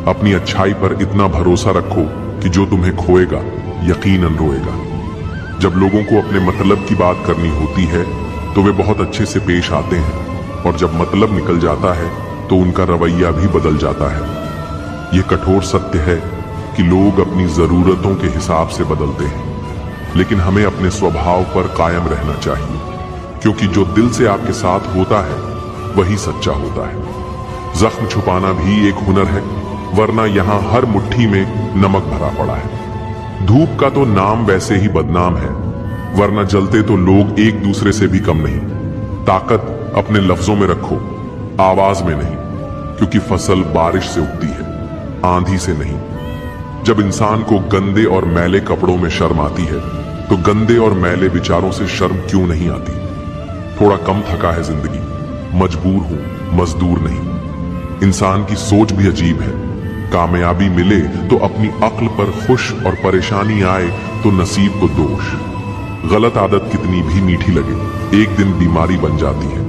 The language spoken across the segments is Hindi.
अपनी अच्छाई पर इतना भरोसा रखो कि जो तुम्हें खोएगा यकीनन रोएगा। जब लोगों को अपने मतलब की बात करनी होती है तो वे बहुत अच्छे से पेश आते हैं, और जब मतलब निकल जाता है तो उनका रवैया भी बदल जाता है। ये कठोर सत्य है कि लोग अपनी जरूरतों के हिसाब से बदलते हैं, लेकिन हमें अपने स्वभाव पर कायम रहना चाहिए, क्योंकि जो दिल से आपके साथ होता है वही सच्चा होता है। जख्म छुपाना भी एक हुनर है, वरना यहां हर मुट्ठी में नमक भरा पड़ा है। धूप का तो नाम वैसे ही बदनाम है, वरना जलते तो लोग एक दूसरे से भी कम नहीं। ताकत अपने लफ्जों में रखो, आवाज में नहीं, क्योंकि फसल बारिश से उगती है, आंधी से नहीं। जब इंसान को गंदे और मैले कपड़ों में शर्म आती है तो गंदे और मैले विचारों से शर्म क्यों नहीं आती। थोड़ा कम थका है जिंदगी, मजबूर हूं, मजदूर नहीं। इंसान की सोच भी अजीब है, कामयाबी मिले तो अपनी अक्ल पर खुश, और परेशानी आए तो नसीब को दोष। गलत आदत कितनी भी मीठी लगे एक दिन बीमारी बन जाती है,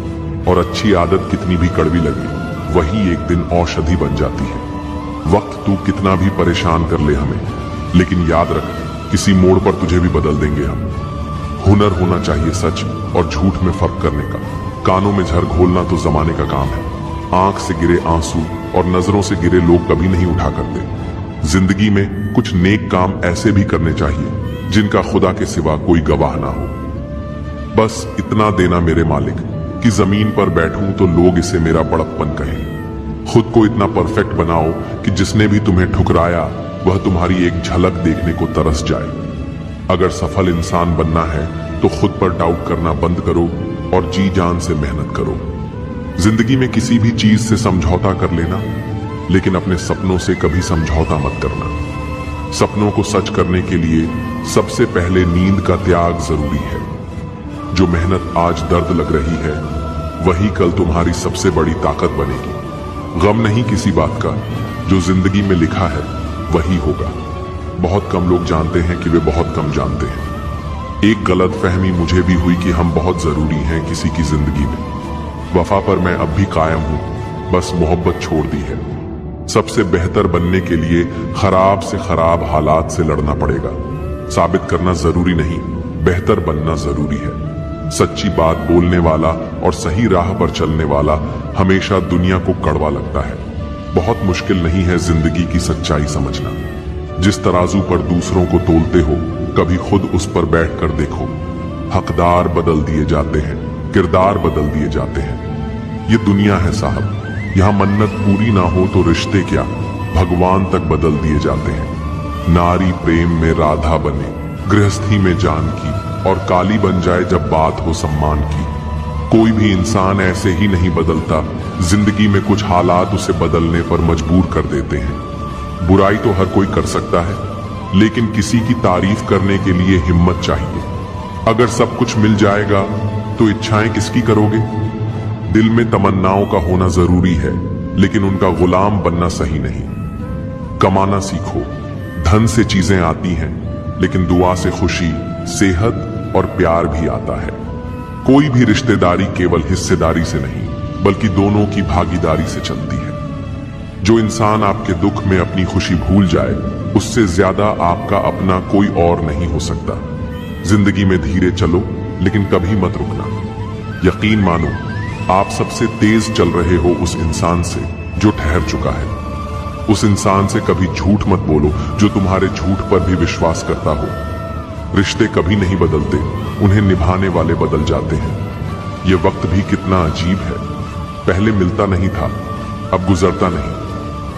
और अच्छी आदत कितनी भी कड़वी लगे वही एक दिन औषधि बन जाती है। वक्त तू कितना भी परेशान कर ले हमें, लेकिन याद रख किसी मोड़ पर तुझे भी बदल देंगे हम। हुनर होना चाहिए सच और झूठ में फर्क करने का। कानों में झर घोलना तो जमाने का काम है। आंख से गिरे आंसू और नजरों से गिरे लोग कभी नहीं उठा करते। जिंदगी में कुछ नेक काम ऐसे भी करने चाहिए जिनका खुदा के सिवा कोई गवाह ना हो। बस इतना देना मेरे मालिक कि जमीन पर बैठूं तो लोग इसे मेरा बड़प्पन कहें। खुद को इतना परफेक्ट बनाओ कि जिसने भी तुम्हें ठुकराया वह तुम्हारी एक झलक देखने को तरस जाए। अगर सफल इंसान बनना है तो खुद पर डाउट करना बंद करो और जी जान से मेहनत करो। जिंदगी में किसी भी चीज से समझौता कर लेना, लेकिन अपने सपनों से कभी समझौता मत करना। सपनों को सच करने के लिए सबसे पहले नींद का त्याग जरूरी है। जो मेहनत आज दर्द लग रही है वही कल तुम्हारी सबसे बड़ी ताकत बनेगी। गम नहीं किसी बात का, जो जिंदगी में लिखा है वही होगा। बहुत कम लोग जानते हैं कि वे बहुत कम जानते हैं। एक गलत फहमी मुझे भी हुई कि हम बहुत जरूरी हैं किसी की जिंदगी में। वफा पर मैं अब भी कायम हूं, बस मोहब्बत छोड़ दी है। सबसे बेहतर बनने के लिए खराब से खराब हालात से लड़ना पड़ेगा। साबित करना जरूरी नहीं, बेहतर बनना जरूरी है। सच्ची बात बोलने वाला और सही राह पर चलने वाला हमेशा दुनिया को कड़वा लगता है। बहुत मुश्किल नहीं है जिंदगी की सच्चाई समझना। जिस तराजू पर दूसरों को तोलते हो कभी खुद उस पर बैठकर देखो। हकदार बदल दिए जाते हैं, किरदार बदल दिए जाते हैं। ये दुनिया है साहब, यहाँ मन्नत पूरी ना हो तो रिश्ते क्या भगवान तक बदल दिए जाते हैं। नारी प्रेम में राधा बने, गृहस्थी में जानकी, और काली बन जाए जब बात हो सम्मान की। कोई भी इंसान ऐसे ही नहीं बदलता, जिंदगी में कुछ हालात उसे बदलने पर मजबूर कर देते हैं। बुराई तो हर कोई कर सकता है, लेकिन किसी की तारीफ करने के लिए हिम्मत चाहिए। अगर सब कुछ मिल जाएगा तो इच्छाएं किसकी करोगे। दिल में तमन्नाओं का होना जरूरी है, लेकिन उनका गुलाम बनना सही नहीं। कमाना सीखो, धन से चीजें आती हैं, लेकिन दुआ से खुशी, सेहत और प्यार भी आता है। कोई भी रिश्तेदारी केवल हिस्सेदारी से नहीं, बल्कि दोनों की भागीदारी से चलती है। जो इंसान आपके दुख में अपनी खुशी भूल जाए, उससे ज्यादा आपका अपना कोई और नहीं हो सकता। जिंदगी में धीरे चलो, लेकिन कभी मत रुकना। यकीन मानो, आप सबसे तेज चल रहे हो उस इंसान से जो ठहर चुका है। उस इंसान से कभी झूठ मत बोलो जो तुम्हारे झूठ पर भी विश्वास करता हो। रिश्ते कभी नहीं बदलते, उन्हें निभाने वाले बदल जाते हैं। ये वक्त भी कितना अजीब है, पहले मिलता नहीं था, अब गुजरता नहीं।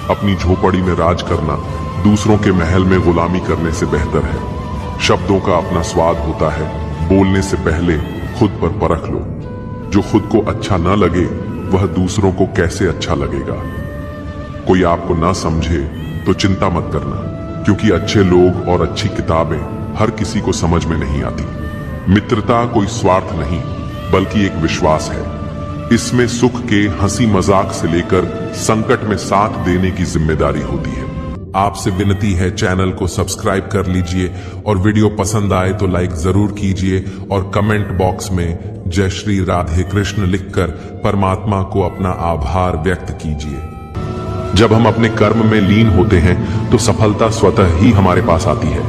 अपनी झोपड़ी में राज करना दूसरों के महल में गुलामी करने से बेहतर है। शब्दों का अपना स्वाद होता है, बोलने से पहले खुद पर परख लो। जो खुद को अच्छा न लगे वह दूसरों को कैसे अच्छा लगेगा। कोई आपको ना समझे तो चिंता मत करना, क्योंकि अच्छे लोग और अच्छी किताबें हर किसी को समझ में नहीं आती। मित्रता कोई स्वार्थ नहीं, बल्कि एक विश्वास है। इसमें सुख के हंसी मजाक से लेकर संकट में साथ देने की जिम्मेदारी होती है। आपसे विनती है, चैनल को सब्सक्राइब कर लीजिए और वीडियो पसंद आए तो लाइक जरूर कीजिए और कमेंट बॉक्स में जय श्री राधे कृष्ण लिखकर परमात्मा को अपना आभार व्यक्त कीजिए। जब हम अपने कर्म में लीन होते हैं तो सफलता स्वतः ही हमारे पास आती है।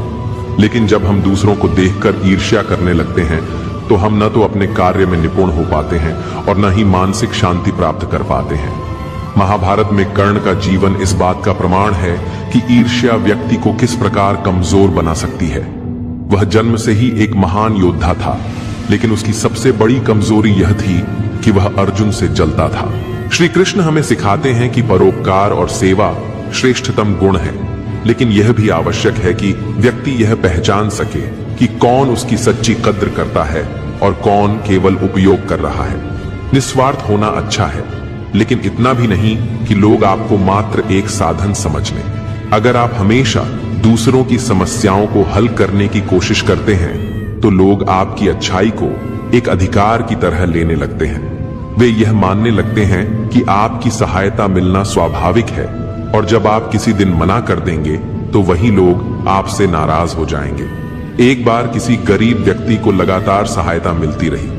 लेकिन जब हम दूसरों को देखकर ईर्ष्या करने लगते हैं तो हम न तो अपने कार्य में निपुण हो पाते हैं और न ही मानसिक शांति प्राप्त कर पाते हैं। महाभारत में कर्ण का जीवन इस बात का प्रमाण है कि ईर्ष्या व्यक्ति को किस प्रकार कमजोर बना सकती है। वह जन्म से ही एक महान योद्धा था, लेकिन उसकी सबसे बड़ी कमजोरी यह थी कि वह अर्जुन से जलता था। श्री कृष्ण हमें सिखाते हैं कि परोपकार और सेवा श्रेष्ठतम गुण है, लेकिन यह भी आवश्यक है कि व्यक्ति यह पहचान सके कि कौन उसकी सच्ची कद्र करता है और कौन केवल उपयोग कर रहा है। निस्वार्थ होना अच्छा है, लेकिन इतना भी नहीं कि लोग आपको मात्र एक साधन समझ लें। अगर आप हमेशा दूसरों की समस्याओं को हल करने की कोशिश करते हैं तो लोग आपकी अच्छाई को एक अधिकार की तरह लेने लगते हैं। वे यह मानने लगते हैं कि आपकी सहायता मिलना स्वाभाविक है, और जब आप किसी दिन मना कर देंगे तो वही लोग आपसे नाराज हो जाएंगे। एक बार किसी गरीब व्यक्ति को लगातार सहायता मिलती रही,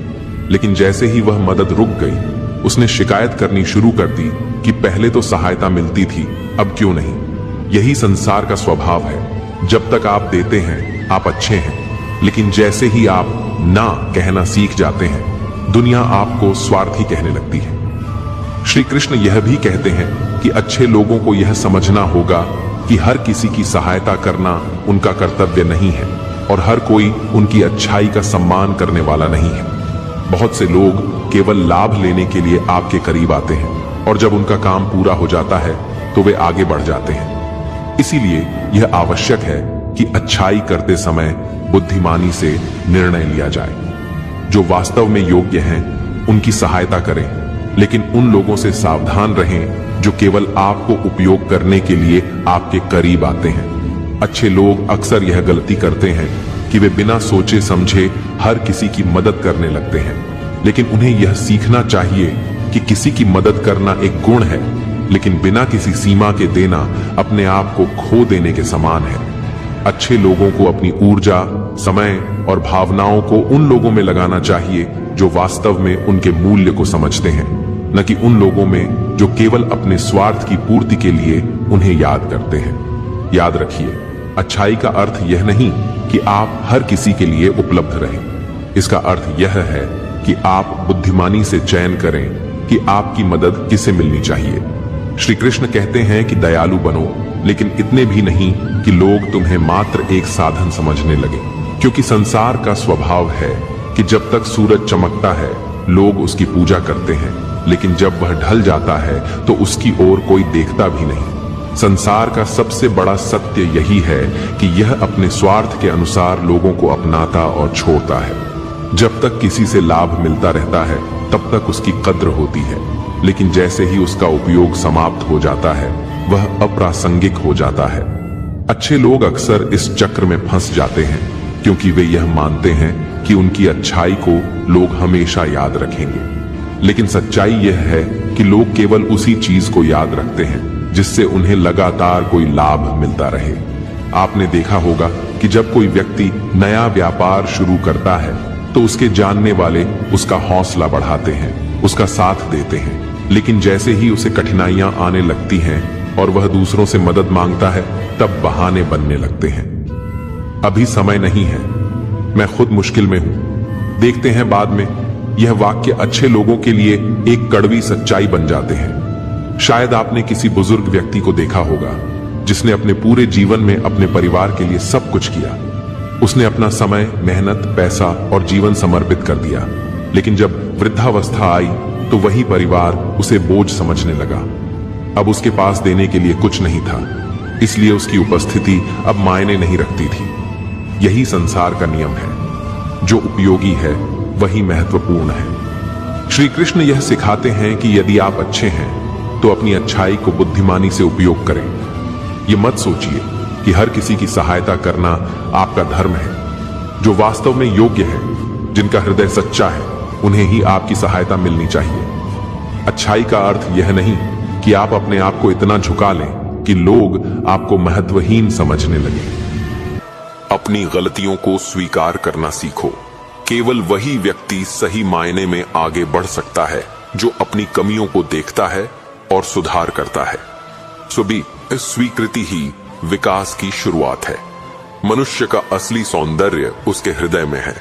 लेकिन जैसे ही वह मदद रुक गई, उसने शिकायत करनी शुरू कर दी कि पहले तो सहायता मिलती थी, अब क्यों नहीं। यही संसार का स्वभाव है। जब तक आप देते हैं आप अच्छे हैं, लेकिन जैसे ही आप ना कहना सीख जाते हैं, दुनिया आपको स्वार्थी कहने लगती है। श्री कृष्ण यह भी कहते हैं कि अच्छे लोगों को यह समझना होगा कि हर किसी की सहायता करना उनका कर्तव्य नहीं है और हर कोई उनकी अच्छाई का सम्मान करने वाला नहीं है। बहुत से लोग केवल लाभ लेने के लिए आपके करीब आते हैं, और जब उनका काम पूरा हो जाता है तो वे आगे बढ़ जाते हैं। इसीलिए यह आवश्यक है कि अच्छाई करते समय बुद्धिमानी से निर्णय लिया जाए। जो वास्तव में योग्य हैं उनकी सहायता करें, लेकिन उन लोगों से सावधान रहें जो केवल आपको उपयोग करने के लिए आपके करीब आते हैं। अच्छे लोग अक्सर यह गलती करते हैं कि वे बिना सोचे समझे हर किसी की मदद करने लगते हैं, लेकिन उन्हें यह सीखना चाहिए कि किसी की मदद करना एक गुण है, लेकिन बिना किसी सीमा के देना अपने आप को खो देने के समान है। अच्छे लोगों को अपनी ऊर्जा, समय और भावनाओं को उन लोगों में लगाना चाहिए जो वास्तव में उनके मूल्य को समझते हैं, न कि उन लोगों में जो केवल अपने स्वार्थ की पूर्ति के लिए उन्हें याद करते हैं। याद रखिए, अच्छाई का अर्थ यह नहीं कि आप हर किसी के लिए उपलब्ध रहें। इसका अर्थ यह है कि आप बुद्धिमानी से चयन करें कि आपकी मदद किसे मिलनी चाहिए। श्री कृष्ण कहते हैं कि दयालु बनो, लेकिन इतने भी नहीं कि लोग तुम्हें मात्र एक साधन समझने लगे, क्योंकि संसार का स्वभाव है कि जब तक सूरज चमकता है लोग उसकी पूजा करते हैं, लेकिन जब वह ढल जाता है तो उसकी ओर कोई देखता भी नहीं। संसार का सबसे बड़ा सत्य यही है कि यह अपने स्वार्थ के अनुसार लोगों को अपनाता और छोड़ता है। जब तक किसी से लाभ मिलता रहता है तब तक उसकी कद्र होती है, लेकिन जैसे ही उसका उपयोग समाप्त हो जाता है वह अप्रासंगिक हो जाता है। अच्छे लोग अक्सर इस चक्र में फंस जाते हैं, क्योंकि वे यह मानते हैं कि उनकी अच्छाई को लोग हमेशा याद रखेंगे। लेकिन सच्चाई यह है कि लोग केवल उसी चीज को याद रखते हैं जिससे उन्हें लगातार कोई लाभ मिलता रहे। आपने देखा होगा कि जब कोई व्यक्ति नया व्यापार शुरू करता है तो उसके जानने वाले उसका हौसला बढ़ाते हैं, उसका साथ देते हैं, लेकिन जैसे ही उसे कठिनाइयां आने लगती हैं और वह दूसरों से मदद मांगता है तब बहाने बनने लगते हैं। अभी समय नहीं है, मैं खुद मुश्किल में हूं। देखते हैं बाद में यह वाक्य अच्छे लोगों के लिए एक कड़वी सच्चाई बन जाते हैं। शायद आपने किसी बुजुर्ग व्यक्ति को देखा होगा जिसने अपने पूरे जीवन में अपने परिवार के लिए सब कुछ किया। उसने अपना समय, मेहनत, पैसा और जीवन समर्पित कर दिया, लेकिन जब वृद्धावस्था आई तो वही परिवार उसे बोझ समझने लगा। अब उसके पास देने के लिए कुछ नहीं था, इसलिए उसकी उपस्थिति अब मायने नहीं रखती थी। यही संसार का नियम है, जो उपयोगी है वही महत्वपूर्ण है। श्री कृष्ण यह सिखाते हैं कि यदि आप अच्छे हैं तो अपनी अच्छाई को बुद्धिमानी से उपयोग करें। ये मत सोचिए कि हर किसी की सहायता करना आपका धर्म है। जो वास्तव में योग्य है, जिनका हृदय सच्चा है, उन्हें ही आपकी सहायता मिलनी चाहिए। अच्छाई का अर्थ यह नहीं कि आप अपने आप को इतना झुका लें कि लोग आपको महत्वहीन समझने लगें। अपनी गलतियों को स्वीकार करना सीखो। केवल वही व्यक्ति सही मायने में आगे बढ़ सकता है जो अपनी कमियों को देखता है और सुधार करता है। इस स्वीकृति ही विकास की शुरुआत है। मनुष्य का असली सौंदर्य उसके हृदय में है।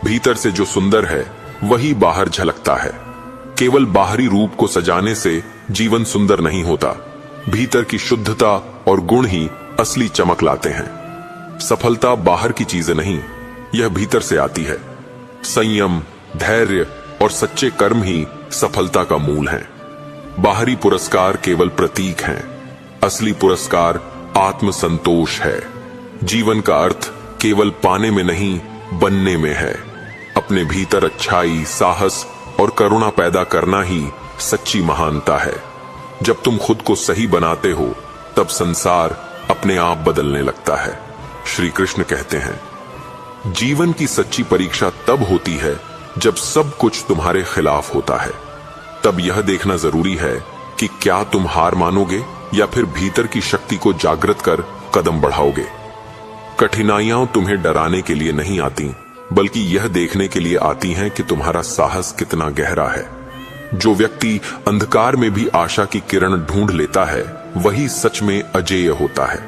भीतर से जो सुंदर है वही बाहर झलकता है। केवल बाहरी रूप को सजाने से जीवन सुंदर नहीं होता। भीतर की शुद्धता और गुण ही असली चमक लाते हैं। सफलता बाहर की चीजें नहीं, यह भीतर से आती है। संयम, धैर्य और सच्चे कर्म ही सफलता का मूल है। बाहरी पुरस्कार केवल प्रतीक हैं, असली पुरस्कार आत्मसंतोष है। जीवन का अर्थ केवल पाने में नहीं, बनने में है। अपने भीतर अच्छाई, साहस और करुणा पैदा करना ही सच्ची महानता है। जब तुम खुद को सही बनाते हो तब संसार अपने आप बदलने लगता है। श्री कृष्ण कहते हैं, जीवन की सच्ची परीक्षा तब होती है जब सब कुछ तुम्हारे खिलाफ होता है। तब यह देखना जरूरी है कि क्या तुम हार मानोगे या फिर भीतर की शक्ति को जागृत कर कदम बढ़ाओगे। कठिनाइयां तुम्हें डराने के लिए नहीं आती, बल्कि यह देखने के लिए आती हैं कि तुम्हारा साहस कितना गहरा है। जो व्यक्ति अंधकार में भी आशा की किरण ढूंढ लेता है वही सच में अजेय होता है।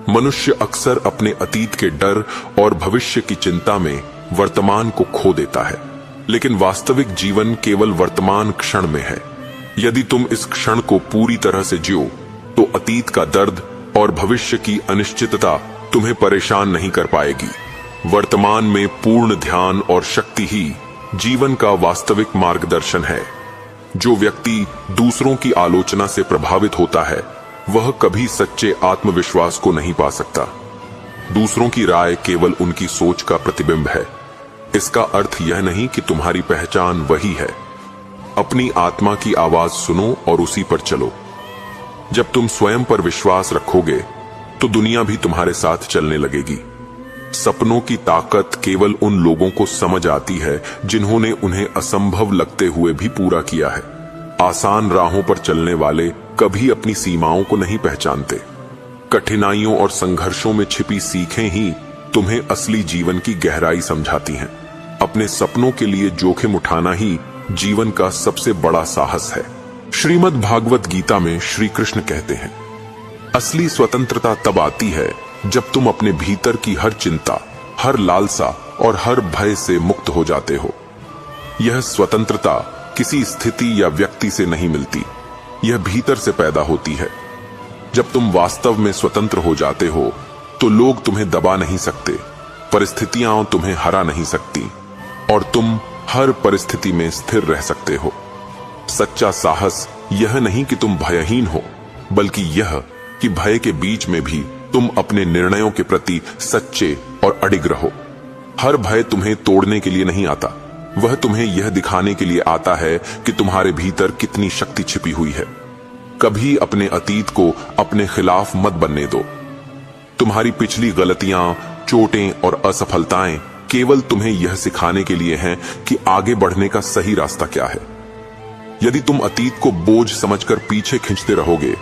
मनुष्य अक्सर अपने अतीत के डर और भविष्य की चिंता में वर्तमान को खो देता है, लेकिन वास्तविक जीवन केवल वर्तमान क्षण में है। यदि तुम इस क्षण को पूरी तरह से जियो तो अतीत का दर्द और भविष्य की अनिश्चितता तुम्हें परेशान नहीं कर पाएगी। वर्तमान में पूर्ण ध्यान और शक्ति ही जीवन का वास्तविक मार्गदर्शन है। जो व्यक्ति दूसरों की आलोचना से प्रभावित होता है वह कभी सच्चे आत्मविश्वास को नहीं पा सकता। दूसरों की राय केवल उनकी सोच का प्रतिबिंब है। इसका अर्थ यह नहीं कि तुम्हारी पहचान वही है। अपनी आत्मा की आवाज सुनो और उसी पर चलो। जब तुम स्वयं पर विश्वास रखोगे तो दुनिया भी तुम्हारे साथ चलने लगेगी। सपनों की ताकत केवल उन लोगों को समझ आती है जिन्होंने उन्हें असंभव लगते हुए भी पूरा किया है। आसान राहों पर चलने वाले कभी अपनी सीमाओं को नहीं पहचानते। कठिनाइयों और संघर्षों में छिपी सीखें ही तुम्हें असली जीवन की गहराई समझाती हैं। अपने सपनों के लिए जोखिम उठाना ही जीवन का सबसे बड़ा साहस है। श्रीमद् भागवत गीता में श्री कृष्ण कहते हैं, असली स्वतंत्रता तब आती है जब तुम अपने भीतर की हर चिंता, हर लालसा और हर भय से मुक्त हो जाते हो। यह स्वतंत्रता किसी स्थिति या व्यक्ति से नहीं मिलती, यह भीतर से पैदा होती है। जब तुम वास्तव में स्वतंत्र हो जाते हो तो लोग तुम्हें दबा नहीं सकते, परिस्थितियां तुम्हें हरा नहीं सकती और तुम हर परिस्थिति में स्थिर रह सकते हो। सच्चा साहस यह नहीं कि तुम भयहीन हो, बल्कि यह कि भय के बीच में भी तुम अपने निर्णयों के प्रति सच्चे और अडिग रहो। हर भय तुम्हें तोड़ने के लिए नहीं आता, वह तुम्हें यह दिखाने के लिए आता है कि तुम्हारे भीतर कितनी शक्ति छिपी हुई है। कभी अपने अतीत को अपने खिलाफ मत बनने दो। तुम्हारी पिछली गलतियां, चोटें और असफलताएं केवल तुम्हें यह सिखाने के लिए हैं कि आगे बढ़ने का सही रास्ता क्या है। यदि तुम अतीत को बोझ समझकर पीछे खींचते रहोगे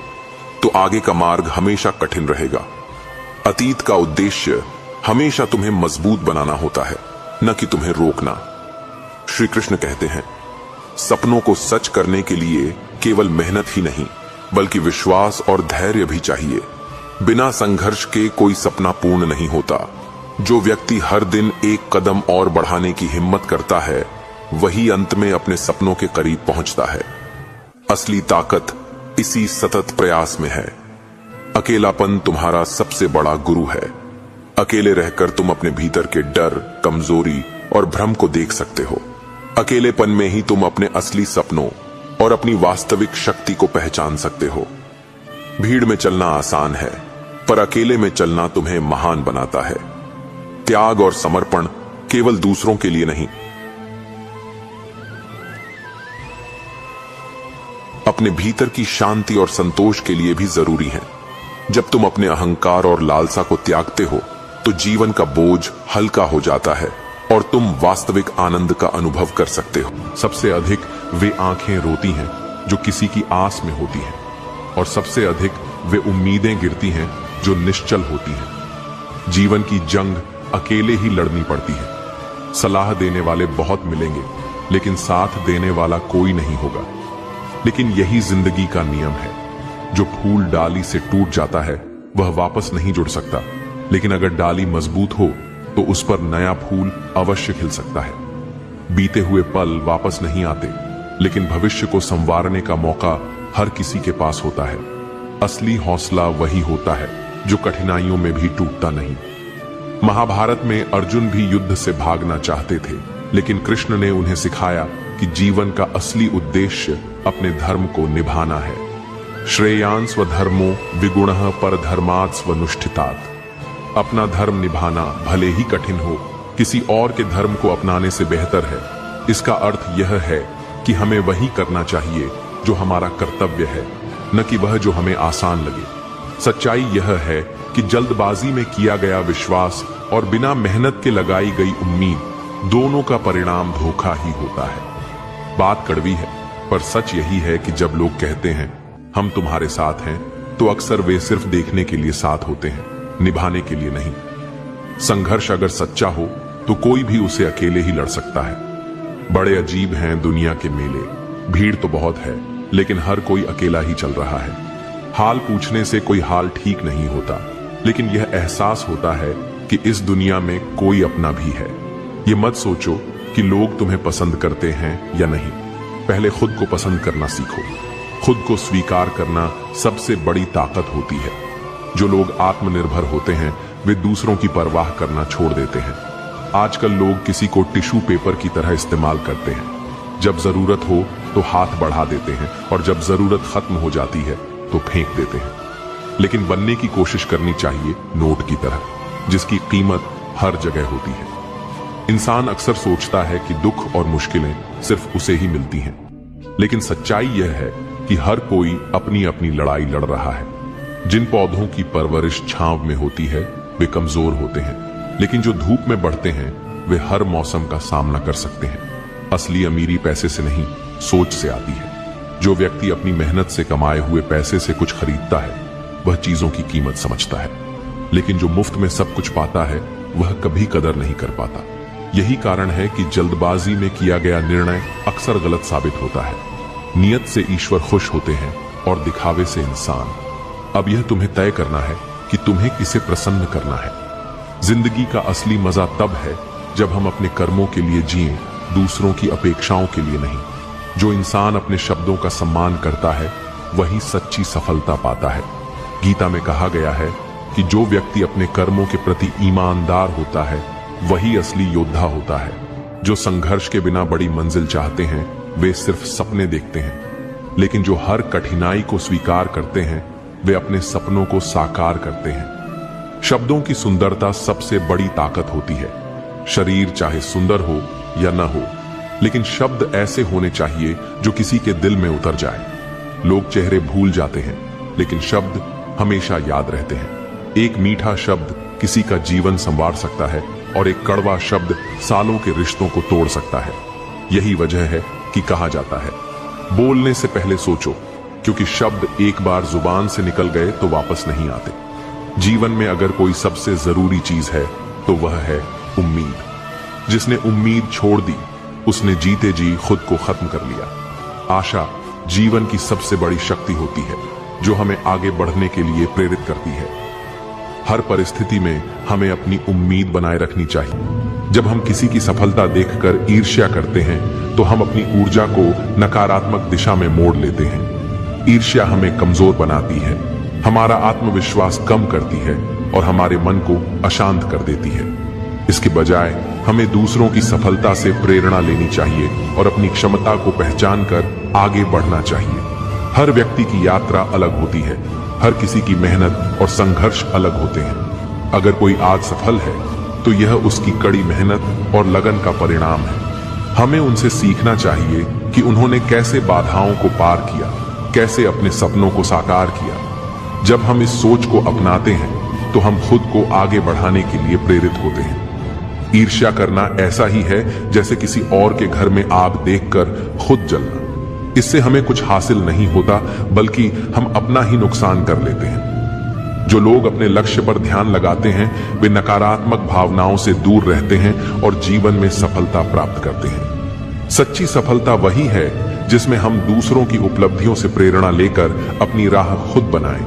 तो आगे का मार्ग हमेशा कठिन रहेगा। अतीत का उद्देश्य हमेशा तुम्हें मजबूत बनाना होता है, न कि तुम्हें रोकना। श्री कृष्ण कहते हैं, सपनों को सच करने के लिए केवल मेहनत ही नहीं बल्कि विश्वास और धैर्य भी चाहिए। बिना संघर्ष के कोई सपना पूर्ण नहीं होता। जो व्यक्ति हर दिन एक कदम और बढ़ाने की हिम्मत करता है वही अंत में अपने सपनों के करीब पहुंचता है। असली ताकत इसी सतत प्रयास में है। अकेलापन तुम्हारा सबसे बड़ा गुरु है। अकेले रहकर तुम अपने भीतर के डर, कमजोरी और भ्रम को देख सकते हो। अकेलेपन में ही तुम अपने असली सपनों और अपनी वास्तविक शक्ति को पहचान सकते हो। भीड़ में चलना आसान है, पर अकेले में चलना तुम्हें महान बनाता है। त्याग और समर्पण केवल दूसरों के लिए नहीं, अपने भीतर की शांति और संतोष के लिए भी जरूरी है। जब तुम अपने अहंकार और लालसा को त्यागते हो तो जीवन का बोझ हल्का हो जाता है और तुम वास्तविक आनंद का अनुभव कर सकते हो। सबसे अधिक वे आंखें रोती हैं जो किसी की आस में होती हैं, और सबसे अधिक वे उम्मीदें गिरती हैं जो निश्चल होती हैं। जीवन की जंग अकेले ही लड़नी पड़ती है। सलाह देने वाले बहुत मिलेंगे, लेकिन साथ देने वाला कोई नहीं होगा। लेकिन यही जिंदगी का नियम है। जो फूल डाली से टूट जाता है वह वापस नहीं जुड़ सकता, लेकिन अगर डाली मजबूत हो तो उस पर नया फूल अवश्य खिल सकता है। बीते हुए पल वापस नहीं आते, लेकिन भविष्य को संवारने का मौका हर किसी के पास होता है। असली हौसला वही होता है जो कठिनाइयों में भी टूटता नहीं। महाभारत में अर्जुन भी युद्ध से भागना चाहते थे, लेकिन कृष्ण ने उन्हें सिखाया कि जीवन का असली उद्देश्य अपने धर्म को निभाना है। श्रेयान् स्वधर्मो विगुणः परधर्मात् स्वनुष्ठितात्। अपना धर्म निभाना भले ही कठिन हो, किसी और के धर्म को अपनाने से बेहतर है। इसका अर्थ यह है कि हमें वही करना चाहिए जो हमारा कर्तव्य है, न कि वह जो हमें आसान लगे। सच्चाई यह है कि जल्दबाजी में किया गया विश्वास और बिना मेहनत के लगाई गई उम्मीद, दोनों का परिणाम धोखा ही होता है। बात कड़वी है, पर सच यही है कि जब लोग कहते हैं हम तुम्हारे साथ हैं, तो अक्सर वे सिर्फ देखने के लिए साथ होते हैं, निभाने के लिए नहीं। संघर्ष अगर सच्चा हो तो कोई भी उसे अकेले ही लड़ सकता है। बड़े अजीब हैं दुनिया के मेले, भीड़ तो बहुत है, लेकिन हर कोई अकेला ही चल रहा है। हाल पूछने से कोई हाल ठीक नहीं होता, लेकिन यह एहसास होता है कि इस दुनिया में कोई अपना भी है। ये मत सोचो कि लोग तुम्हें पसंद करते हैं या नहीं, पहले खुद को पसंद करना सीखो। खुद को स्वीकार करना सबसे बड़ी ताकत होती है। जो लोग आत्मनिर्भर होते हैं वे दूसरों की परवाह करना छोड़ देते हैं। आजकल लोग किसी को टिश्यू पेपर की तरह इस्तेमाल करते हैं। जब जरूरत हो तो हाथ बढ़ा देते हैं, और जब जरूरत खत्म हो जाती है तो फेंक देते हैं। लेकिन बनने की कोशिश करनी चाहिए नोट की तरह, जिसकी कीमत हर जगह होती है। इंसान अक्सर सोचता है कि दुख और मुश्किलें सिर्फ उसे ही मिलती हैं, लेकिन सच्चाई यह है कि हर कोई अपनी अपनी लड़ाई लड़ रहा है। जिन पौधों की परवरिश छांव में होती है वे कमजोर होते हैं, लेकिन जो धूप में बढ़ते हैं वे हर मौसम का सामना कर सकते हैं। असली अमीरी पैसे से नहीं, सोच से आती है। जो व्यक्ति अपनी मेहनत से कमाए हुए पैसे से कुछ खरीदता है वह चीजों की कीमत समझता है, लेकिन जो मुफ्त में सब कुछ पाता है वह कभी कदर नहीं कर पाता। यही कारण है कि जल्दबाजी में किया गया निर्णय अक्सर गलत साबित होता है। नियत से ईश्वर खुश होते हैं और दिखावे से इंसान। अब यह तुम्हें तय करना है कि तुम्हें किसे प्रसन्न करना है। जिंदगी का असली मजा तब है जब हम अपने कर्मों के लिए जिएं, दूसरों की अपेक्षाओं के लिए नहीं। जो इंसान अपने शब्दों का सम्मान करता है वही सच्ची सफलता पाता है। गीता में कहा गया है कि जो व्यक्ति अपने कर्मों के प्रति ईमानदार होता है वही असली योद्धा होता है। जो संघर्ष के बिना बड़ी मंजिल चाहते हैं वे सिर्फ सपने देखते हैं, लेकिन जो हर कठिनाई को स्वीकार करते हैं वे अपने सपनों को साकार करते हैं। शब्दों की सुंदरता सबसे बड़ी ताकत होती है। शरीर चाहे सुंदर हो या न हो, लेकिन शब्द ऐसे होने चाहिए जो किसी के दिल में उतर जाए। लोग चेहरे भूल जाते हैं, लेकिन शब्द हमेशा याद रहते हैं। एक मीठा शब्द किसी का जीवन संवार सकता है और एक कड़वा शब्द सालों के रिश्तों को तोड़ सकता है। यही वजह है कि कहा जाता है बोलने से पहले सोचो, क्योंकि शब्द एक बार जुबान से निकल गए तो वापस नहीं आते। जीवन में अगर कोई सबसे जरूरी चीज है तो वह है उम्मीद। जिसने उम्मीद छोड़ दी उसने जीते जी खुद को खत्म कर लिया। आशा जीवन की सबसे बड़ी शक्ति होती है जो हमें आगे बढ़ने के लिए प्रेरित करती है। हर परिस्थिति में हमें अपनी उम्मीद बनाए रखनी चाहिए। जब हम किसी की सफलता देखकर ईर्ष्या करते हैं तो हम अपनी ऊर्जा को नकारात्मक दिशा में मोड़ लेते हैं। ईर्ष्या हमें कमजोर बनाती है, हमारा आत्मविश्वास कम करती है और हमारे मन को अशांत कर देती है। इसके बजाय हमें दूसरों की सफलता से प्रेरणा लेनी चाहिए और अपनी क्षमता को पहचान कर आगे बढ़ना चाहिए। हर व्यक्ति की यात्रा अलग होती है, हर किसी की मेहनत और संघर्ष अलग होते हैं। अगर कोई आज सफल है तो यह उसकी कड़ी मेहनत और लगन का परिणाम है। हमें उनसे सीखना चाहिए कि उन्होंने कैसे बाधाओं को पार किया, कैसे अपने सपनों को साकार किया। जब हम इस सोच को अपनाते हैं तो हम खुद को आगे बढ़ाने के लिए प्रेरित होते हैं। ईर्ष्या करना ऐसा ही है जैसे किसी और के घर में आग देखकर खुद जलना। इससे हमें कुछ हासिल नहीं होता, बल्कि हम अपना ही नुकसान कर लेते हैं। जो लोग अपने लक्ष्य पर ध्यान लगाते हैं वे नकारात्मक भावनाओं से दूर रहते हैं और जीवन में सफलता प्राप्त करते हैं। सच्ची सफलता वही है जिसमें हम दूसरों की उपलब्धियों से प्रेरणा लेकर अपनी राह खुद बनाएं।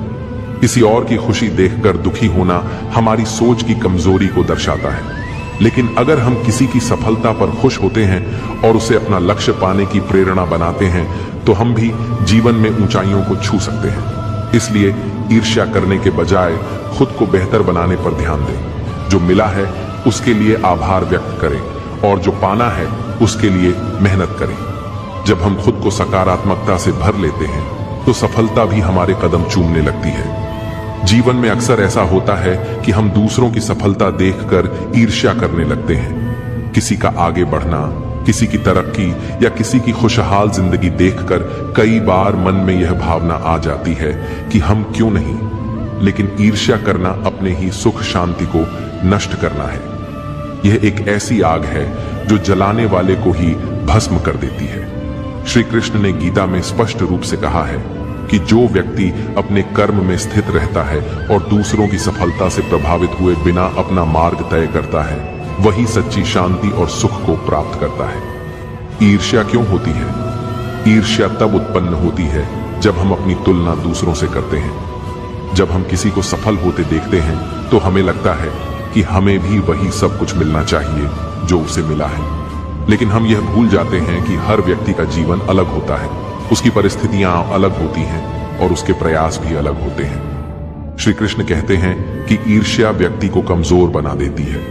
किसी और की खुशी देखकर दुखी होना हमारी सोच की कमजोरी को दर्शाता है। लेकिन अगर हम किसी की सफलता पर खुश होते हैं और उसे अपना लक्ष्य पाने की प्रेरणा बनाते हैं तो हम भी जीवन में ऊंचाइयों को छू सकते हैं। इसलिए ईर्ष्या करने के बजाय खुद को बेहतर बनाने पर ध्यान दें। जो मिला है उसके लिए आभार व्यक्त करें और जो पाना है उसके लिए मेहनत करें। जब हम खुद को सकारात्मकता से भर लेते हैं तो सफलता भी हमारे कदम चूमने लगती है। जीवन में अक्सर ऐसा होता है कि हम दूसरों की सफलता देखकर ईर्ष्या करने लगते हैं। किसी का आगे बढ़ना, किसी की तरक्की या किसी की खुशहाल जिंदगी देखकर कई बार मन में यह भावना आ जाती है कि हम क्यों नहीं। लेकिन ईर्ष्या करना अपने ही सुख शांति को नष्ट करना है। यह एक ऐसी आग है जो जलाने वाले को ही भस्म कर देती है। श्री कृष्ण ने गीता में स्पष्ट रूप से कहा है कि जो व्यक्ति अपने कर्म में स्थित रहता है और दूसरों की सफलता से प्रभावित हुए बिना अपना मार्ग तय करता है, वही सच्ची शांति और सुख को प्राप्त करता है। ईर्ष्या क्यों होती है? ईर्ष्या तब उत्पन्न होती है जब हम अपनी तुलना दूसरों से करते हैं। जब हम किसी को सफल होते देखते हैं तो हमें लगता है कि हमें भी वही सब कुछ मिलना चाहिए जो उसे मिला है। लेकिन हम यह भूल जाते हैं कि हर व्यक्ति का जीवन अलग होता है, उसकी परिस्थितियां अलग होती हैं और उसके प्रयास भी अलग होते हैं। श्री कृष्ण कहते हैं कि ईर्ष्या व्यक्ति को कमजोर बना देती है।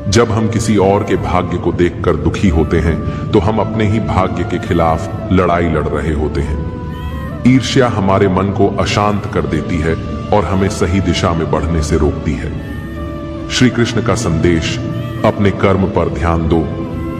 जब हम किसी और के भाग्य को देखकर दुखी होते हैं तो हम अपने ही भाग्य के खिलाफ लड़ाई लड़ रहे होते हैं। ईर्ष्या हमारे मन को अशांत कर देती है और हमें सही दिशा में बढ़ने से रोकती है। श्री कृष्ण का संदेश, अपने कर्म पर ध्यान दो।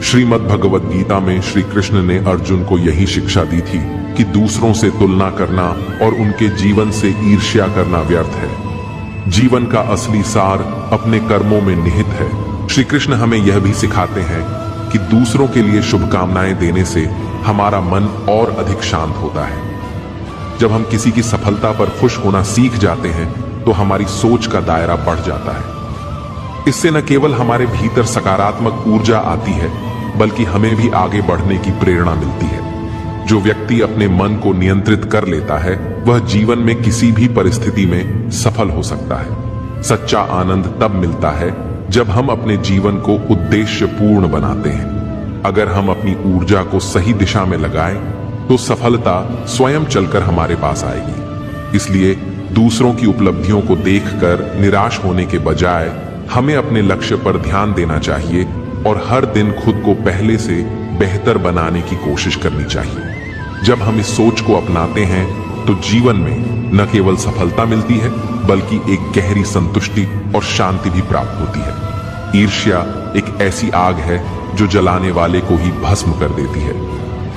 श्रीमद् भगवद गीता में श्री कृष्ण ने अर्जुन को यही शिक्षा दी थी कि दूसरों से तुलना करना और उनके जीवन से ईर्ष्या करना व्यर्थ है। जीवन का असली सार अपने कर्मों में निहित है। श्री कृष्ण हमें यह भी सिखाते हैं कि दूसरों के लिए शुभकामनाएं देने से हमारा मन और अधिक शांत होता है। जब हम किसी की सफलता पर खुश होना सीख जाते हैं तो हमारी सोच का दायरा बढ़ जाता है। इससे न केवल हमारे भीतर सकारात्मक ऊर्जा आती है बल्कि हमें भी आगे बढ़ने की प्रेरणा मिलती है। जो व्यक्ति अपने मन को नियंत्रित कर लेता है वह जीवन में किसी भी परिस्थिति में सफल हो सकता है। सच्चा आनंद तब मिलता है जब हम अपने जीवन को उद्देश्यपूर्ण बनाते हैं। अगर हम अपनी ऊर्जा को सही दिशा में लगाएं तो सफलता स्वयं चलकर हमारे पास आएगी। इसलिए दूसरों की उपलब्धियों को देखकर निराश होने के बजाय हमें अपने लक्ष्य पर ध्यान देना चाहिए और हर दिन खुद को पहले से बेहतर बनाने की कोशिश करनी चाहिए। जब हम इस सोच को अपनाते हैं तो जीवन में न केवल सफलता मिलती है बल्कि एक गहरी संतुष्टि और शांति भी प्राप्त होती है। ईर्ष्या एक ऐसी आग है जो जलाने वाले को ही भस्म कर देती है।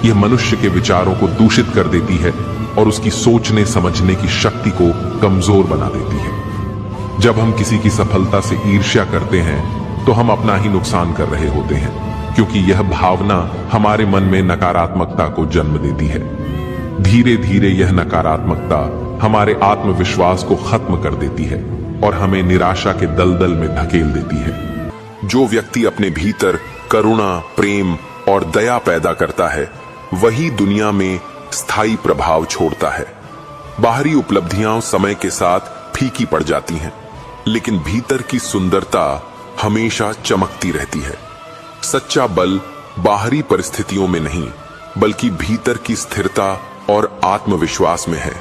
यह मनुष्य के विचारों को दूषित कर देती है और उसकी सोचने समझने की शक्ति को कमजोर बना देती है। जब हम किसी की सफलता से ईर्ष्या करते हैं तो हम अपना ही नुकसान कर रहे होते हैं, क्योंकि यह भावना हमारे मन में नकारात्मकता को जन्म देती है। धीरे धीरे यह नकारात्मकता हमारे आत्मविश्वास को खत्म कर देती है और हमें निराशा के दलदल में धकेल देती है। जो व्यक्ति अपने भीतर करुणा, प्रेम और दया पैदा करता है वही दुनिया में स्थायी प्रभाव छोड़ता है। बाहरी उपलब्धियां समय के साथ फीकी पड़ जाती हैं, लेकिन भीतर की सुंदरता हमेशा चमकती रहती है। सच्चा बल बाहरी परिस्थितियों में नहीं बल्कि भीतर की स्थिरता और आत्मविश्वास में है।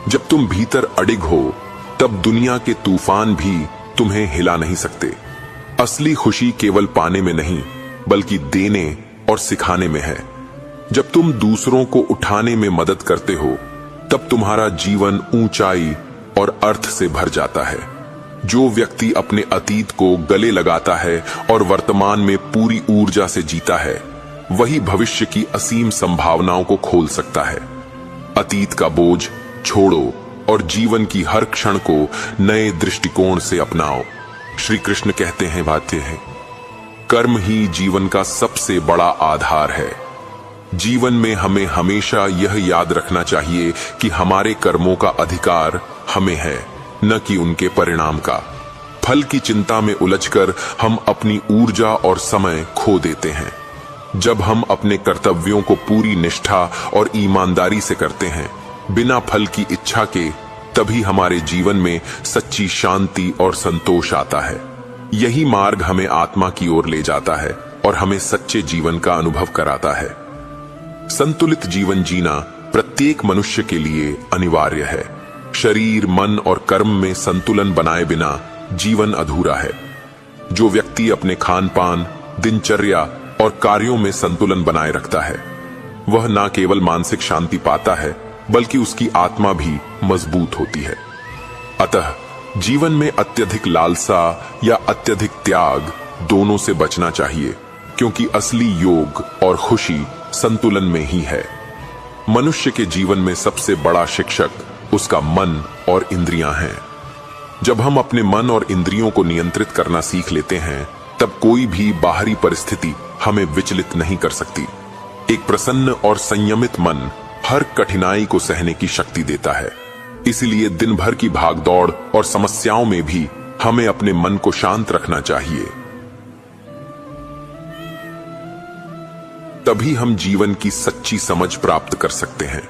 जब तुम भीतर अडिग हो तब दुनिया के तूफान भी तुम्हें हिला नहीं सकते। असली खुशी केवल पाने में नहीं बल्कि देने और सिखाने में है। जब तुम दूसरों को उठाने में मदद करते हो तब तुम्हारा जीवन ऊंचाई और अर्थ से भर जाता है। जो व्यक्ति अपने अतीत को गले लगाता है और वर्तमान में पूरी ऊर्जा से जीता है वही भविष्य की असीम संभावनाओं को खोल सकता है। अतीत का बोझ छोड़ो और जीवन की हर क्षण को नए दृष्टिकोण से अपनाओ। श्री कृष्ण कहते हैं, बातें हैं, कर्म ही जीवन का सबसे बड़ा आधार है। जीवन में हमें हमेशा यह याद रखना चाहिए कि हमारे कर्मों का अधिकार हमें है, न कि उनके परिणाम का। फल की चिंता में उलझकर हम अपनी ऊर्जा और समय खो देते हैं। जब हम अपने कर्तव्यों को पूरी निष्ठा और ईमानदारी से करते हैं, बिना फल की इच्छा के, तभी हमारे जीवन में सच्ची शांति और संतोष आता है। यही मार्ग हमें आत्मा की ओर ले जाता है और हमें सच्चे जीवन का अनुभव कराता है। संतुलित जीवन जीना प्रत्येक मनुष्य के लिए अनिवार्य है। शरीर, मन और कर्म में संतुलन बनाए बिना जीवन अधूरा है। जो व्यक्ति अपने खान पान, दिनचर्या और कार्यों में संतुलन बनाए रखता है, वह न केवल मानसिक शांति पाता है, बल्कि उसकी आत्मा भी मजबूत होती है। अतः जीवन में अत्यधिक लालसा या अत्यधिक त्याग दोनों से बचना चाहिए, क्योंकि असली योग और खुशी संतुलन में ही है। मनुष्य के जीवन में सबसे बड़ा शिक्षक उसका मन और इंद्रियां हैं। जब हम अपने मन और इंद्रियों को नियंत्रित करना सीख लेते हैं, तब कोई भी बाहरी परिस्थिति हमें विचलित नहीं कर सकती। एक प्रसन्न और संयमित मन हर कठिनाई को सहने की शक्ति देता है। इसलिए दिन भर की भागदौड़ और समस्याओं में भी हमें अपने मन को शांत रखना चाहिए। तभी हम जीवन की सच्ची समझ प्राप्त कर सकते हैं।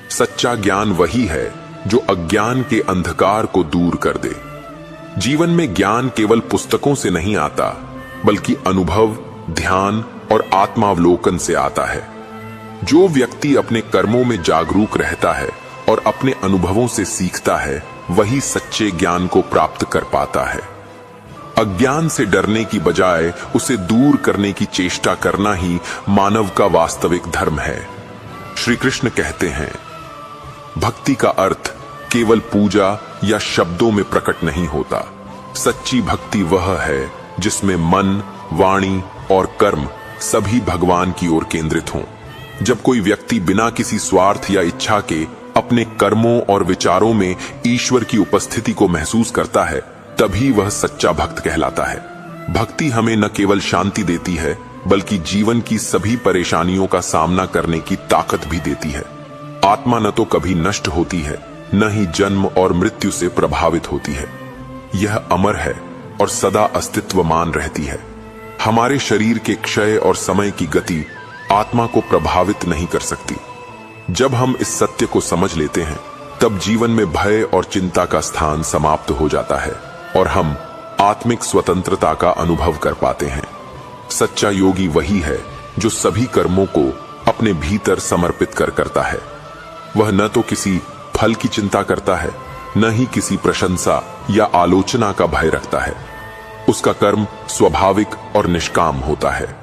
सच्चा ज्ञान वही है जो अज्ञान के अंधकार को दूर कर दे। जीवन में ज्ञान केवल पुस्तकों से नहीं आता, बल्कि अनुभव, ध्यान और आत्मावलोकन से आता है। जो व्यक्ति अपने कर्मों में जागरूक रहता है और अपने अनुभवों से सीखता है, वही सच्चे ज्ञान को प्राप्त कर पाता है। अज्ञान से डरने की बजाय उसे दूर करने की चेष्टा करना ही मानव का वास्तविक धर्म है। श्री कृष्ण कहते हैं, भक्ति का अर्थ केवल पूजा या शब्दों में प्रकट नहीं होता। सच्ची भक्ति वह है जिसमें मन, वाणी और कर्म सभी भगवान की ओर केंद्रित हों। जब कोई व्यक्ति बिना किसी स्वार्थ या इच्छा के अपने कर्मों और विचारों में ईश्वर की उपस्थिति को महसूस करता है, तभी वह सच्चा भक्त कहलाता है। भक्ति हमें न केवल शांति देती है, बल्कि जीवन की सभी परेशानियों का सामना करने की ताकत भी देती है। आत्मा न तो कभी नष्ट होती है, न ही जन्म और मृत्यु से प्रभावित होती है। यह अमर है और सदा अस्तित्वमान रहती है। हमारे शरीर के क्षय और समय की गति आत्मा को प्रभावित नहीं कर सकती। जब हम इस सत्य को समझ लेते हैं, तब जीवन में भय और चिंता का स्थान समाप्त हो जाता है और हम आत्मिक स्वतंत्रता का अनुभव कर पाते हैं। सच्चा योगी वही है जो सभी कर्मों को अपने भीतर समर्पित करता है। वह न तो किसी फल की चिंता करता है, न ही किसी प्रशंसा या आलोचना का भय रखता है। उसका कर्म स्वाभाविक और निष्काम होता है।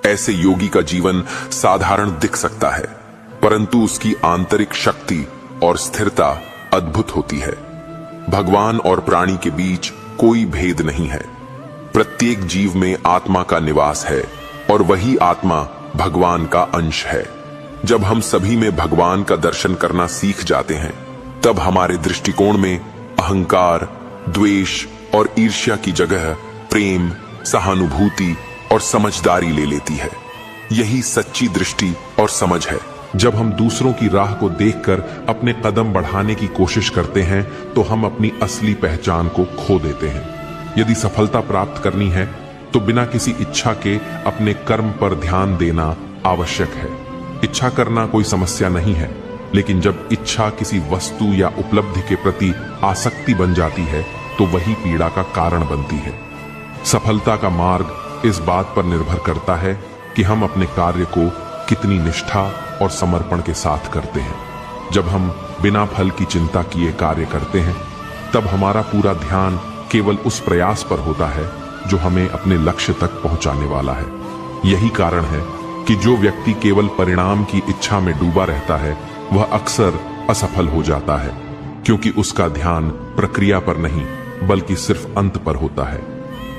ऐसे योगी का जीवन साधारण दिख सकता है, परंतु उसकी आंतरिक शक्ति और स्थिरता अद्भुत होती है। भगवान और प्राणी के बीच कोई भेद नहीं है। प्रत्येक जीव में आत्मा का निवास है और वही आत्मा भगवान का अंश है। जब हम सभी में भगवान का दर्शन करना सीख जाते हैं, तब हमारे दृष्टिकोण में अहंकार, द्वेष और ईर्ष्या की जगह प्रेम, सहानुभूति और समझदारी ले लेती है। यही सच्ची दृष्टि और समझ है। जब हम दूसरों की राह को देखकर अपने कदम बढ़ाने की कोशिश करते हैं, तो हम अपनी असली पहचान को खो देते हैं। यदि सफलता प्राप्त करनी है, तो बिना किसी इच्छा के अपने कर्म पर ध्यान देना आवश्यक है। इच्छा करना कोई समस्या नहीं है, लेकिन जब इच्छा किसी वस्तु या उपलब्धि के प्रति आसक्ति बन जाती है, तो वही पीड़ा का कारण बनती है। सफलता का मार्ग इस बात पर निर्भर करता है कि हम अपने कार्य को कितनी निष्ठा और समर्पण के साथ करते हैं। जब हम बिना फल की चिंता किए कार्य करते हैं, तब हमारा पूरा ध्यान केवल उस प्रयास पर होता है जो हमें अपने लक्ष्य तक पहुंचाने वाला है। यही कारण है कि जो व्यक्ति केवल परिणाम की इच्छा में डूबा रहता है, वह अक्सर असफल हो जाता है, क्योंकि उसका ध्यान प्रक्रिया पर नहीं, बल्कि सिर्फ अंत पर होता है।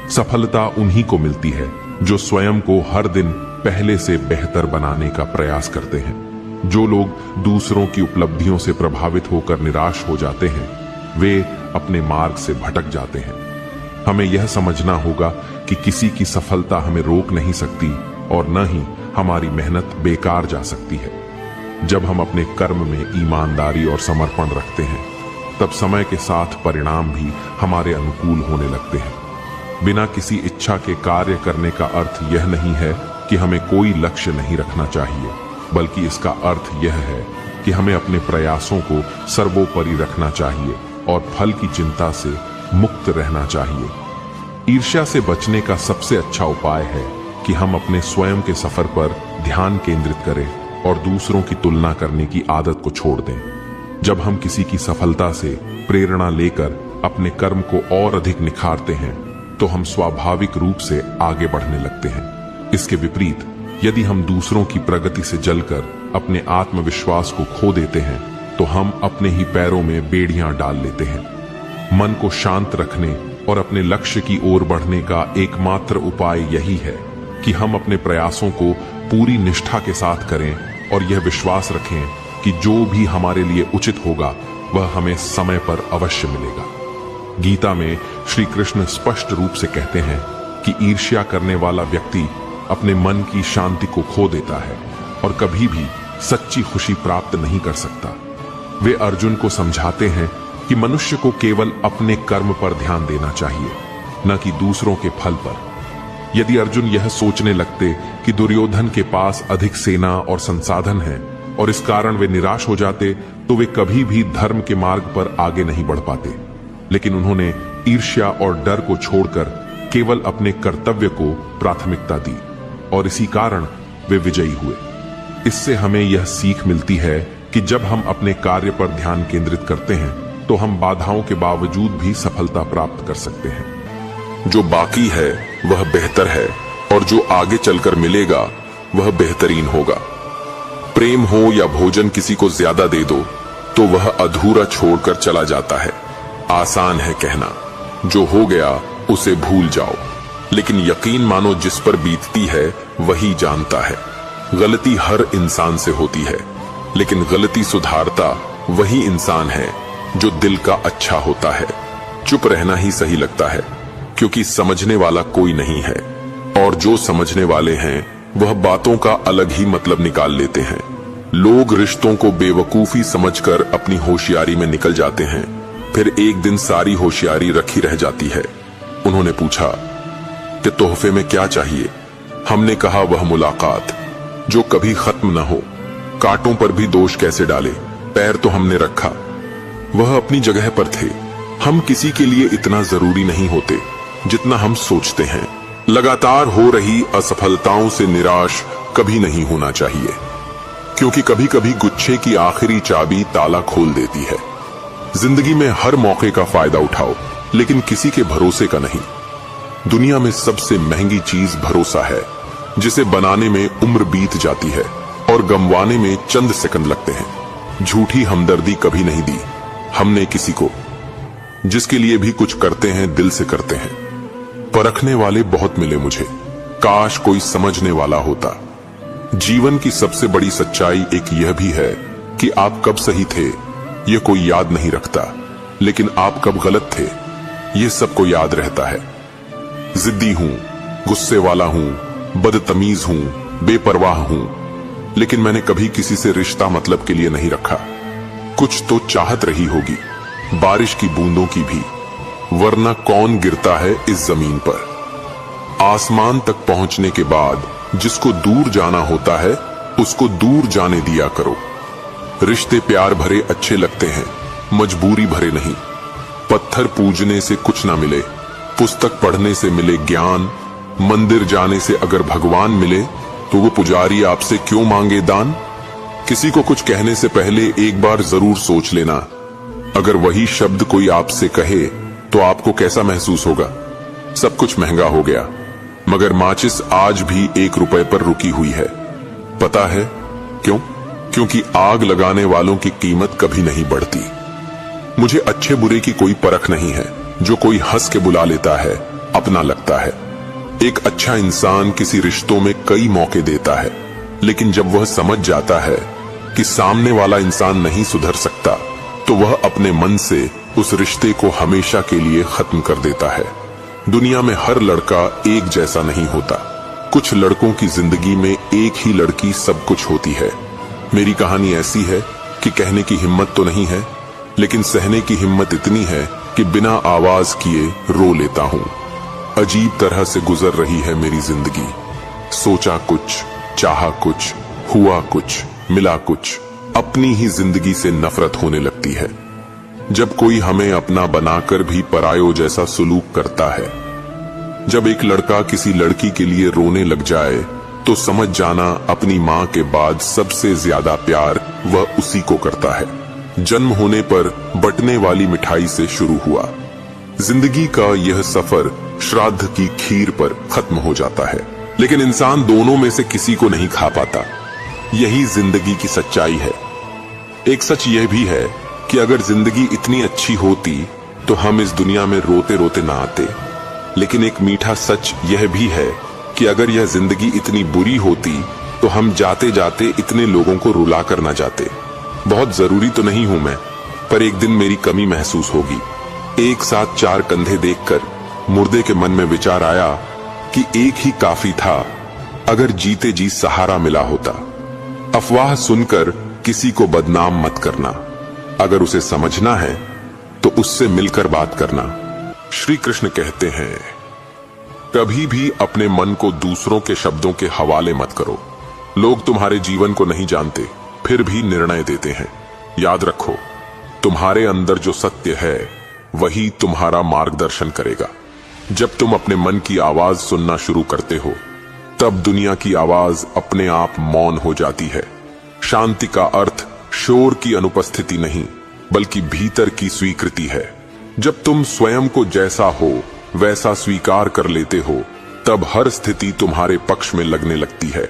सफलता उन्हीं को मिलती है जो स्वयं को हर दिन पहले से बेहतर बनाने का प्रयास करते हैं। जो लोग दूसरों की उपलब्धियों से प्रभावित होकर निराश हो जाते हैं, वे अपने मार्ग से भटक जाते हैं। हमें यह समझना होगा कि किसी की सफलता हमें रोक नहीं सकती और न ही हमारी मेहनत बेकार जा सकती है। जब हम अपने कर्म में ईमानदारी और समर्पण रखते हैं, तब समय के साथ परिणाम भी हमारे अनुकूल होने लगते हैं। बिना किसी इच्छा के कार्य करने का अर्थ यह नहीं है कि हमें कोई लक्ष्य नहीं रखना चाहिए, बल्कि इसका अर्थ यह है कि हमें अपने प्रयासों को सर्वोपरि रखना चाहिए और फल की चिंता से मुक्त रहना चाहिए। ईर्ष्या से बचने का सबसे अच्छा उपाय है कि हम अपने स्वयं के सफर पर ध्यान केंद्रित करें और दूसरों की तुलना करने की आदत को छोड़ दें। जब हम किसी की सफलता से प्रेरणा लेकर अपने कर्म को और अधिक निखारते हैं तो हम स्वाभाविक रूप से आगे बढ़ने लगते हैं। इसके विपरीत यदि हम दूसरों की प्रगति से जलकर अपने आत्मविश्वास को खो देते हैं तो हम अपने ही पैरों में बेड़ियां डाल लेते हैं। मन को शांत रखने और अपने लक्ष्य की ओर बढ़ने का एकमात्र उपाय यही है कि हम अपने प्रयासों को पूरी निष्ठा के साथ करें और यह विश्वास रखें कि जो भी हमारे लिए उचित होगा वह हमें समय पर अवश्य मिलेगा। गीता में श्री कृष्ण स्पष्ट रूप से कहते हैं कि ईर्ष्या करने वाला व्यक्ति अपने मन की शांति को खो देता है और कभी भी सच्ची खुशी प्राप्त नहीं कर सकता। वे अर्जुन को समझाते हैं कि मनुष्य को केवल अपने कर्म पर ध्यान देना चाहिए, न कि दूसरों के फल पर। यदि अर्जुन यह सोचने लगते कि दुर्योधन के पास अधिक सेना और संसाधन है और इस कारण वे निराश हो जाते तो वे कभी भी धर्म के मार्ग पर आगे नहीं बढ़ पाते। लेकिन उन्होंने ईर्ष्या और डर को छोड़कर केवल अपने कर्तव्य को प्राथमिकता दी और इसी कारण वे विजयी हुए। इससे हमें यह सीख मिलती है कि जब हम अपने कार्य पर ध्यान केंद्रित करते हैं तो हम बाधाओं के बावजूद भी सफलता प्राप्त कर सकते हैं। जो बाकी है वह बेहतर है और जो आगे चलकर मिलेगा वह बेहतरीन होगा। प्रेम हो या भोजन किसी को ज्यादा दे दो तो वह अधूरा छोड़कर चला जाता है। आसान है कहना, जो हो गया उसे भूल जाओ, लेकिन यकीन मानो जिस पर बीतती है वही जानता है। गलती हर इंसान से होती है, लेकिन गलती सुधारता वही इंसान है जो दिल का अच्छा होता है। चुप रहना ही सही लगता है, क्योंकि समझने वाला कोई नहीं है, और जो समझने वाले हैं वह बातों का अलग ही मतलब निकाल लेते हैं। लोग रिश्तों को बेवकूफी समझकर अपनी होशियारी में निकल जाते हैं, फिर एक दिन सारी होशियारी रखी रह जाती है। उन्होंने पूछा कि तोहफे में क्या चाहिए? हमने कहा वह मुलाकात जो कभी खत्म न हो। कांटों पर भी दोष कैसे डाले, पैर तो हमने रखा। वह अपनी जगह पर थे। हम किसी के लिए इतना जरूरी नहीं होते जितना हम सोचते हैं। लगातार हो रही असफलताओं से निराश कभी नहीं होना चाहिए, क्योंकि कभी कभी गुच्छे की आखिरी चाबी ताला खोल देती है। जिंदगी में हर मौके का फायदा उठाओ, लेकिन किसी के भरोसे का नहीं। दुनिया में सबसे महंगी चीज भरोसा है, जिसे बनाने में उम्र बीत जाती है और गंवाने में चंद सेकंड लगते हैं। झूठी हमदर्दी कभी नहीं दी हमने किसी को। जिसके लिए भी कुछ करते हैं दिल से करते हैं। परखने वाले बहुत मिले मुझे, काश कोई समझने वाला होता। जीवन की सबसे बड़ी सच्चाई एक यह भी है कि आप कब सही थे यह कोई याद नहीं रखता, लेकिन आप कब गलत थे यह सबको याद रहता है। जिद्दी हूं, गुस्से वाला हूं, बदतमीज हूं, बेपरवाह हूं, लेकिन मैंने कभी किसी से रिश्ता मतलब के लिए नहीं रखा। कुछ तो चाहत रही होगी, बारिश की बूंदों की भी, वरना कौन गिरता है इस जमीन पर। आसमान तक पहुंचने के बाद जिसको दूर जाना होता है उसको दूर जाने दिया करो। रिश्ते प्यार भरे अच्छे लगते हैं, मजबूरी भरे नहीं। पत्थर पूजने से कुछ ना मिले, पुस्तक पढ़ने से मिले ज्ञान। मंदिर जाने से अगर भगवान मिले तो वो पुजारी आपसे क्यों मांगे दान। किसी को कुछ कहने से पहले एक बार जरूर सोच लेना। अगर वही शब्द कोई आपसे कहे तो आपको कैसा महसूस होगा। सब कुछ महंगा हो गया, मगर माचिस आज भी 1 रुपए पर रुकी हुई है। पता है क्यों? क्योंकि आग लगाने वालों की कीमत कभी नहीं बढ़ती। मुझे अच्छे बुरे की कोई परख नहीं है। जो कोई हंस के बुला लेता है अपना लगता है। एक अच्छा इंसान किसी रिश्तों में कई मौके देता है, लेकिन जब वह समझ जाता है कि सामने वाला इंसान नहीं सुधर सकता तो वह अपने मन से उस रिश्ते को हमेशा के लिए खत्म कर देता है। दुनिया में हर लड़का एक जैसा नहीं होता। कुछ लड़कों की जिंदगी में एक ही लड़की सब कुछ होती है। मेरी कहानी ऐसी है कि कहने की हिम्मत तो नहीं है, लेकिन सहने की हिम्मत इतनी है कि बिना आवाज किए रो लेता हूं। अजीब तरह से गुजर रही है मेरी जिंदगी। सोचा कुछ, चाहा कुछ, हुआ कुछ, मिला कुछ, अपनी ही जिंदगी से नफरत होने लगती है। जब कोई हमें अपना बनाकर भी परायो जैसा सुलूक करता है, जब एक लड़का किसी लड़की के लिए रोने लग जाए, तो समझ जाना अपनी मां के बाद सबसे ज्यादा प्यार वह उसी को करता है। जन्म होने पर बंटने वाली मिठाई से शुरू हुआ, जिंदगी का यह सफर श्राद्ध की खीर पर खत्म हो जाता है। लेकिन इंसान दोनों में से किसी को नहीं खा पाता। यही जिंदगी की सच्चाई है। एक सच यह भी है कि अगर जिंदगी इतनी अच्छी होती तो हम इस दुनिया में रोते रोते ना आते। लेकिन एक मीठा सच यह भी है कि अगर यह जिंदगी इतनी बुरी होती तो हम जाते जाते इतने लोगों को रुला कर ना जाते। बहुत जरूरी तो नहीं हूं मैं, पर एक दिन मेरी कमी महसूस होगी। एक साथ 4 कंधे देखकर मुर्दे के मन में विचार आया कि एक ही काफी था अगर जीते जी सहारा मिला होता। अफवाह सुनकर किसी को बदनाम मत करना, अगर उसे समझना है तो उससे मिलकर बात करना। श्री कृष्ण कहते हैं, कभी भी अपने मन को दूसरों के शब्दों के हवाले मत करो। लोग तुम्हारे जीवन को नहीं जानते, फिर भी निर्णय देते हैं। याद रखो, तुम्हारे अंदर जो सत्य है वही तुम्हारा मार्गदर्शन करेगा। जब तुम अपने मन की आवाज सुनना शुरू करते हो, तब दुनिया की आवाज अपने आप मौन हो जाती है। शांति का अर्थ शोर की अनुपस्थिति नहीं, बल्कि भीतर की स्वीकृति है। जब तुम स्वयं को जैसा हो वैसा स्वीकार कर लेते हो, तब हर स्थिति तुम्हारे पक्ष में लगने लगती है।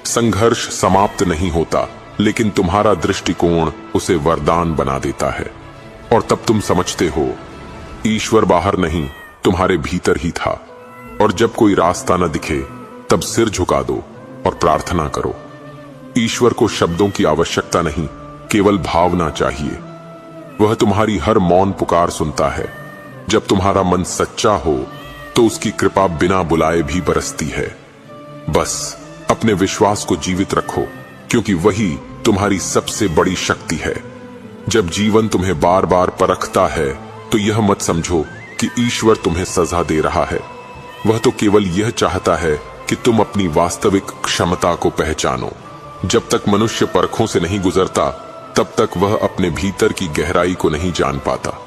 संघर्ष समाप्त नहीं होता, लेकिन तुम्हारा दृष्टिकोण उसे वरदान बना देता है। और तब तुम समझते हो, ईश्वर बाहर नहीं, तुम्हारे भीतर ही था। और जब कोई रास्ता न दिखे, तब सिर झुका दो और प्रार्थना करो। ईश्वर को शब्दों की आवश्यकता नहीं, केवल भावना चाहिए। वह तुम्हारी हर मौन पुकार सुनता है। जब तुम्हारा मन सच्चा हो, तो उसकी कृपा बिना बुलाए भी बरसती है। बस अपने विश्वास को जीवित रखो, क्योंकि वही तुम्हारी सबसे बड़ी शक्ति है। जब जीवन तुम्हें बार बार परखता है, तो यह मत समझो कि ईश्वर तुम्हें सजा दे रहा है। वह तो केवल यह चाहता है कि तुम अपनी वास्तविक क्षमता को पहचानो। जब तक मनुष्य परखों से नहीं गुजरता, तब तक वह अपने भीतर की गहराई को नहीं जान पाता।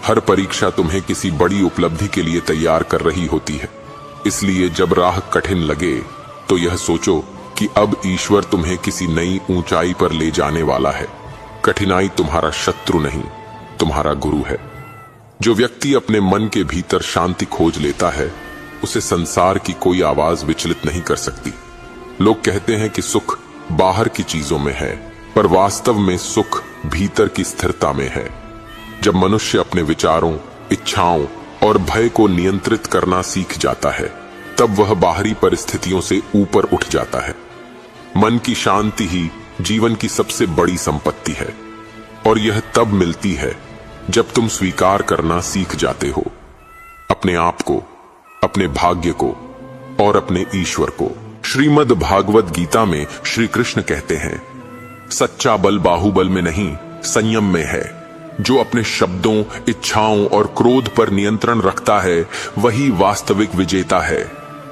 हर परीक्षा तुम्हें किसी बड़ी उपलब्धि के लिए तैयार कर रही होती है। इसलिए जब राह कठिन लगे, तो यह सोचो कि अब ईश्वर तुम्हें किसी नई ऊंचाई पर ले जाने वाला है। कठिनाई तुम्हारा शत्रु नहीं, तुम्हारा गुरु है। जो व्यक्ति अपने मन के भीतर शांति खोज लेता है, उसे संसार की कोई आवाज विचलित नहीं कर सकती। लोग कहते हैं कि सुख बाहर की चीजों में है, पर वास्तव में सुख भीतर की स्थिरता में है। जब मनुष्य अपने विचारों, इच्छाओं और भय को नियंत्रित करना सीख जाता है, तब वह बाहरी परिस्थितियों से ऊपर उठ जाता है। मन की शांति ही जीवन की सबसे बड़ी संपत्ति है, और यह तब मिलती है जब तुम स्वीकार करना सीख जाते हो, अपने आप को, अपने भाग्य को और अपने ईश्वर को। श्रीमद् भागवत गीता में श्री कृष्ण कहते हैं, सच्चा बल बाहुबल में नहीं, संयम में है। जो अपने शब्दों, इच्छाओं और क्रोध पर नियंत्रण रखता है, वही वास्तविक विजेता है।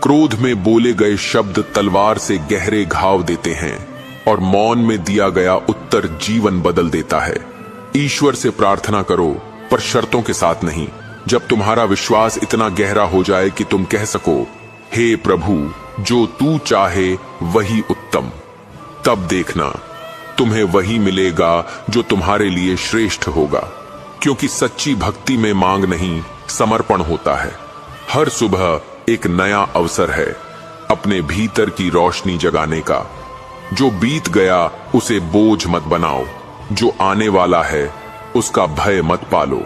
क्रोध में बोले गए शब्द तलवार से गहरे घाव देते हैं, और मौन में दिया गया उत्तर जीवन बदल देता है। ईश्वर से प्रार्थना करो, पर शर्तों के साथ नहीं। जब तुम्हारा विश्वास इतना गहरा हो जाए कि तुम कह सको, हे प्रभु, जो तू चाहे वही उत्तम, तब देखना तुम्हें वही मिलेगा जो तुम्हारे लिए श्रेष्ठ होगा। क्योंकि सच्ची भक्ति में मांग नहीं, समर्पण होता है। हर सुबह एक नया अवसर है अपने भीतर की रोशनी जगाने का। जो बीत गया उसे बोझ मत बनाओ, जो आने वाला है उसका भय मत पालो।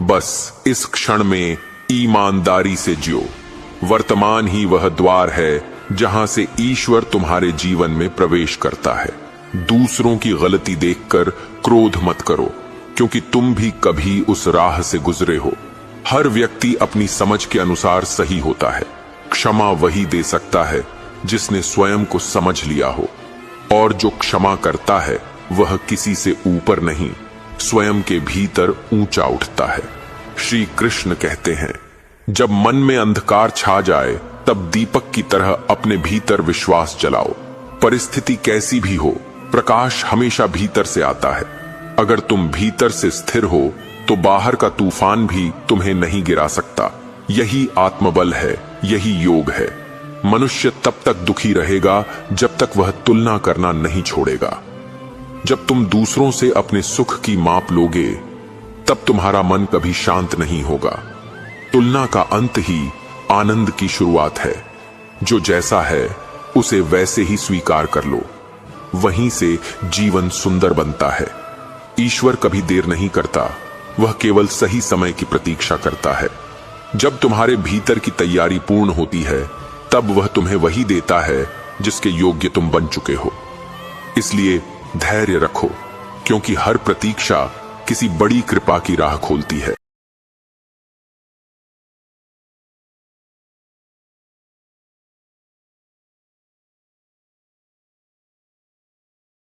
बस इस क्षण में ईमानदारी से जियो। वर्तमान ही वह द्वार है जहां से ईश्वर तुम्हारे जीवन में प्रवेश करता है। दूसरों की गलती देखकर क्रोध मत करो, क्योंकि तुम भी कभी उस राह से गुजरे हो। हर व्यक्ति अपनी समझ के अनुसार सही होता है। क्षमा वही दे सकता है जिसने स्वयं को समझ लिया हो, और जो क्षमा करता है वह किसी से ऊपर नहीं, स्वयं के भीतर ऊंचा उठता है। श्री कृष्ण कहते हैं, जब मन में अंधकार छा जाए, तब दीपक की तरह अपने भीतर विश्वास जलाओ। परिस्थिति कैसी भी हो, प्रकाश हमेशा भीतर से आता है। अगर तुम भीतर से स्थिर हो तो बाहर का तूफान भी तुम्हें नहीं गिरा सकता। यही आत्मबल है, यही योग है। मनुष्य तब तक दुखी रहेगा जब तक वह तुलना करना नहीं छोड़ेगा। जब तुम दूसरों से अपने सुख की माप लोगे तब तुम्हारा मन कभी शांत नहीं होगा। तुलना का अंत ही आनंद की शुरुआत है। जो जैसा है उसे वैसे ही स्वीकार कर लो, वहीं से जीवन सुंदर बनता है। ईश्वर कभी देर नहीं करता, वह केवल सही समय की प्रतीक्षा करता है। जब तुम्हारे भीतर की तैयारी पूर्ण होती है तब वह तुम्हें वही देता है जिसके योग्य तुम बन चुके हो। इसलिए धैर्य रखो, क्योंकि हर प्रतीक्षा किसी बड़ी कृपा की राह खोलती है।